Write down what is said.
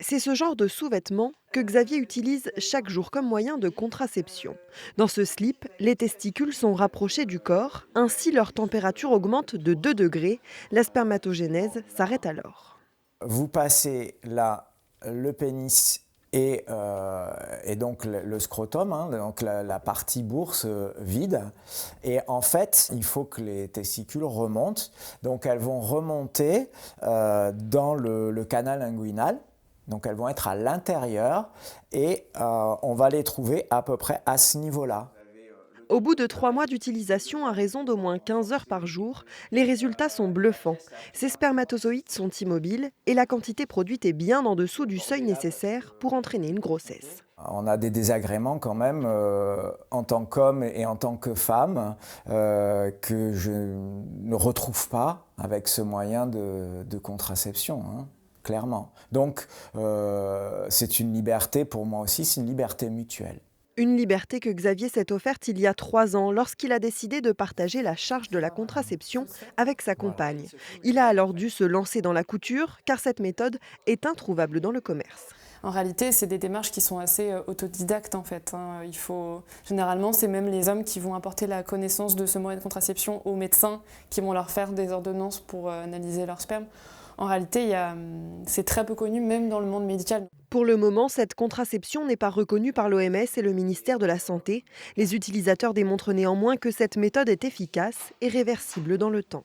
C'est ce genre de sous-vêtement que Xavier utilise chaque jour comme moyen de contraception. Dans ce slip, les testicules sont rapprochés du corps, ainsi leur température augmente de 2 degrés. La spermatogénèse s'arrête alors. Vous passez là le pénis et donc le scrotum, hein, donc la partie bourse vide. Et en fait, il faut que les testicules remontent. Donc elles vont remonter dans le canal inguinal. Donc elles vont être à l'intérieur et on va les trouver à peu près à ce niveau-là. Au bout de 3 mois d'utilisation à raison d'au moins 15 heures par jour, les résultats sont bluffants. Ces spermatozoïdes sont immobiles et la quantité produite est bien en dessous du seuil nécessaire pour entraîner une grossesse. On a des désagréments quand même en tant qu'homme et en tant que femme que je ne retrouve pas avec ce moyen de contraception, hein, clairement. Donc c'est une liberté pour moi aussi, c'est une liberté mutuelle. Une liberté que Xavier s'est offerte il y a 3 ans lorsqu'il a décidé de partager la charge de la contraception avec sa compagne. Il a alors dû se lancer dans la couture car cette méthode est introuvable dans le commerce. En réalité, c'est des démarches qui sont assez autodidactes en fait, hein. Généralement, c'est même les hommes qui vont apporter la connaissance de ce moyen de contraception aux médecins qui vont leur faire des ordonnances pour analyser leur sperme. En réalité, c'est très peu connu même dans le monde médical. Pour le moment, cette contraception n'est pas reconnue par l'OMS et le ministère de la Santé. Les utilisateurs démontrent néanmoins que cette méthode est efficace et réversible dans le temps.